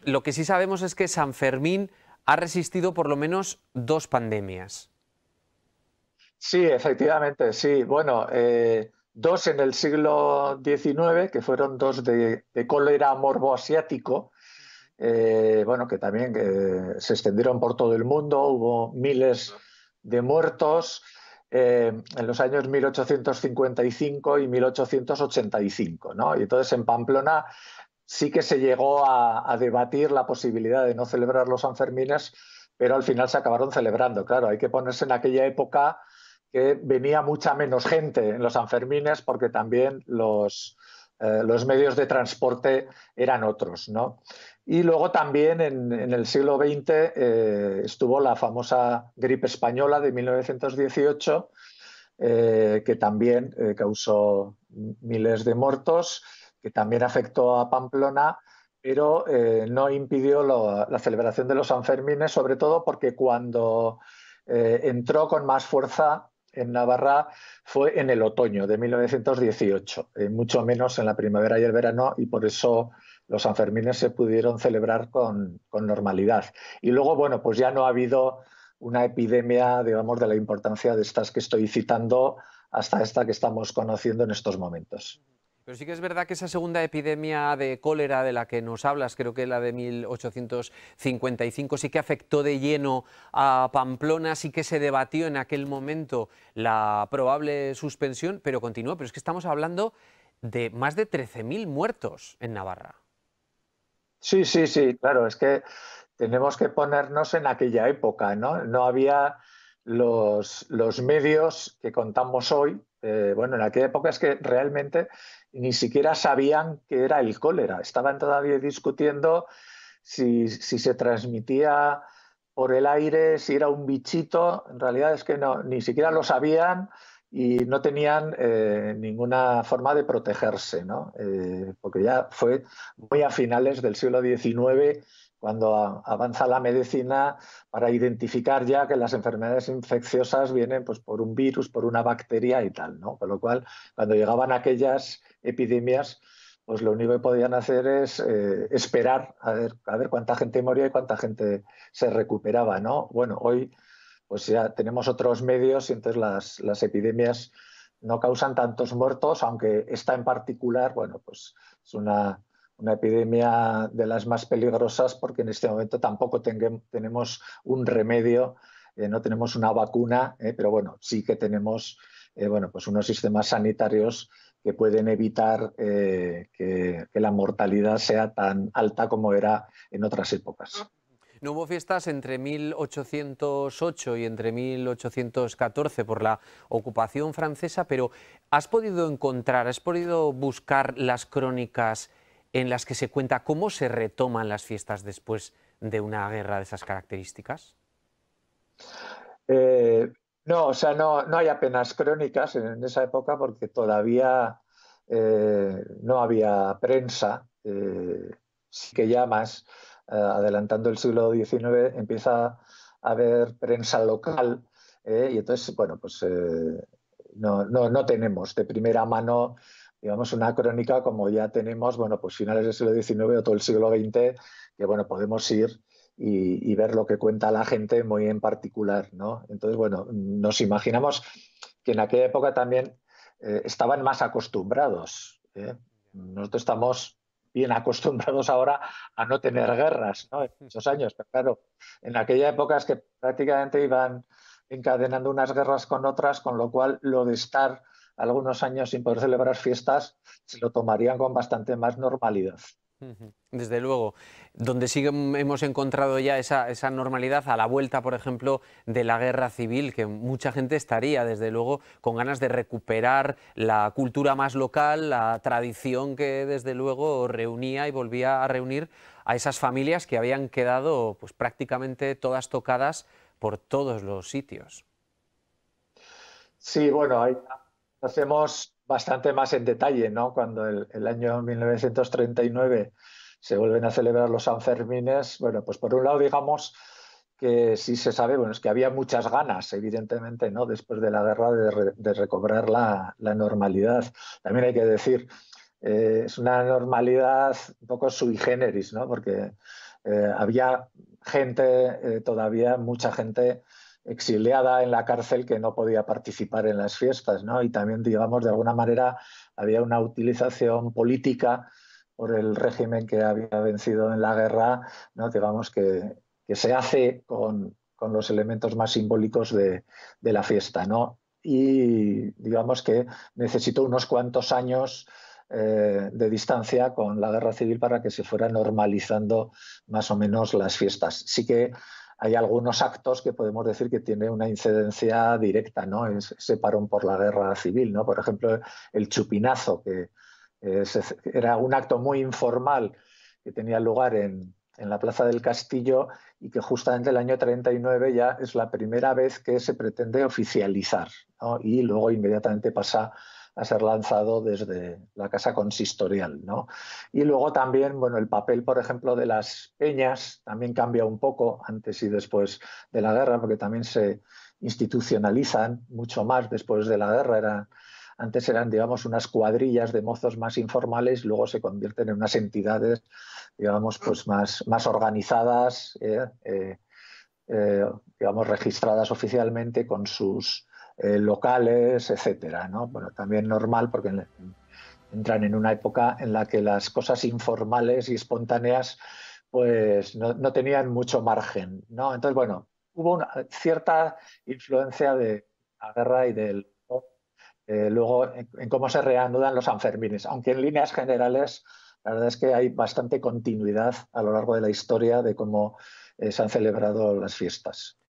Lo que sí sabemos es que San Fermín ha resistido por lo menos 2 pandemias. Sí, efectivamente, sí. Bueno, dos en el siglo XIX, que fueron dos de cólera morbo asiático, bueno, que también se extendieron por todo el mundo, hubo miles de muertos en los años 1855 y 1885, ¿no? Y entonces en Pamplona sí que se llegó a debatir la posibilidad de no celebrar los Sanfermines, pero al final se acabaron celebrando. Claro, hay que ponerse en aquella época que venía mucha menos gente en los Sanfermines porque también los medios de transporte eran otros, ¿no? Y luego también en el siglo XX estuvo la famosa gripe española de 1918, que también causó miles de muertos, que también afectó a Pamplona, pero no impidió la celebración de los Sanfermines, sobre todo porque cuando entró con más fuerza en Navarra fue en el otoño de 1918, mucho menos en la primavera y el verano, y por eso los Sanfermines se pudieron celebrar con normalidad. Y luego, bueno, pues ya no ha habido una epidemia, digamos, de la importancia de estas que estoy citando hasta esta que estamos conociendo en estos momentos. Pero sí que es verdad que esa segunda epidemia de cólera de la que nos hablas, creo que la de 1855, sí que afectó de lleno a Pamplona, sí que se debatió en aquel momento la probable suspensión, pero continuó. Pero es que estamos hablando de más de 13.000 muertos en Navarra. Sí, sí, sí, claro, es que tenemos que ponernos en aquella época, ¿no? No había los medios que contamos hoy. Bueno, en aquella época es que realmente ni siquiera sabían qué era el cólera. Estaban todavía discutiendo si se transmitía por el aire, si era un bichito. En realidad es que no, ni siquiera lo sabían y no tenían ninguna forma de protegerse, ¿no? Porque ya fue muy a finales del siglo XIX cuando avanza la medicina para identificar ya que las enfermedades infecciosas vienen pues, por un virus, por una bacteria y tal, ¿no? Con lo cual, cuando llegaban aquellas epidemias, pues lo único que podían hacer es esperar a ver cuánta gente moría y cuánta gente se recuperaba, ¿no? Bueno, hoy pues ya tenemos otros medios y entonces las epidemias no causan tantos muertos, aunque esta en particular, bueno, pues es una epidemia de las más peligrosas porque en este momento tampoco tenemos un remedio, no tenemos una vacuna, pero bueno, sí que tenemos bueno, pues unos sistemas sanitarios que pueden evitar que la mortalidad sea tan alta como era en otras épocas. No hubo fiestas entre 1808 y entre 1814 por la ocupación francesa, pero ¿has podido encontrar, has podido buscar las crónicas en las que se cuenta cómo se retoman las fiestas después de una guerra de esas características? Eh, no, o sea, no hay apenas crónicas en esa época porque todavía no había prensa. Sí que ya más, adelantando el siglo XIX, empieza a haber prensa local y entonces, bueno, pues no tenemos de primera mano, digamos, una crónica como ya tenemos, bueno, pues finales del siglo XIX o todo el siglo XX, que, bueno, podemos ir y ver lo que cuenta la gente muy en particular, ¿no? Entonces, bueno, nos imaginamos que en aquella época también estaban más acostumbrados, ¿eh? Nosotros estamos bien acostumbrados ahora a no tener guerras, ¿no? En muchos años, pero claro, en aquella época es que prácticamente iban encadenando unas guerras con otras, con lo cual lo de estar algunos años sin poder celebrar fiestas se lo tomarían con bastante más normalidad. Desde luego, donde sí que hemos encontrado ya esa normalidad a la vuelta, por ejemplo, de la guerra civil, que mucha gente estaría, desde luego, con ganas de recuperar la cultura más local, la tradición que, desde luego, reunía y volvía a reunir a esas familias que habían quedado pues, prácticamente todas tocadas por todos los sitios. Sí, bueno, ahí hacemos bastante más en detalle, ¿no? Cuando el año 1939 se vuelven a celebrar los Sanfermines, bueno, pues por un lado digamos que sí se sabe, bueno, es que había muchas ganas, evidentemente, ¿no? Después de la guerra de recobrar la normalidad. También hay que decir, es una normalidad un poco sui generis, ¿no? Porque Había gente, todavía mucha gente exiliada en la cárcel que no podía participar en las fiestas, ¿no? Y también, digamos, de alguna manera había una utilización política por el régimen que había vencido en la guerra, ¿no? Digamos que se hace con los elementos más simbólicos de la fiesta, ¿no? Y digamos que necesitó unos cuantos años de distancia con la guerra civil para que se fueran normalizando más o menos las fiestas. Sí que hay algunos actos que podemos decir que tienen una incidencia directa, ¿no? Ese parón por la guerra civil, ¿no? Por ejemplo, el chupinazo, que era un acto muy informal que tenía lugar en la Plaza del Castillo y que justamente el año 39 ya es la primera vez que se pretende oficializar, ¿no? Y luego inmediatamente pasa a ser lanzado desde la Casa Consistorial, ¿no? Y luego también, bueno, el papel, por ejemplo, de las peñas también cambia un poco antes y después de la guerra, porque también se institucionalizan mucho más después de la guerra. Antes eran, digamos, unas cuadrillas de mozos más informales, luego se convierten en unas entidades, digamos, pues más organizadas, digamos, registradas oficialmente con sus locales, etcétera, ¿no? Bueno, también normal porque entran en una época en la que las cosas informales y espontáneas pues no tenían mucho margen, ¿no? Entonces, bueno, hubo una cierta influencia de la guerra y del luego en cómo se reanudan los Sanfermines, aunque en líneas generales la verdad es que hay bastante continuidad a lo largo de la historia de cómo se han celebrado las fiestas.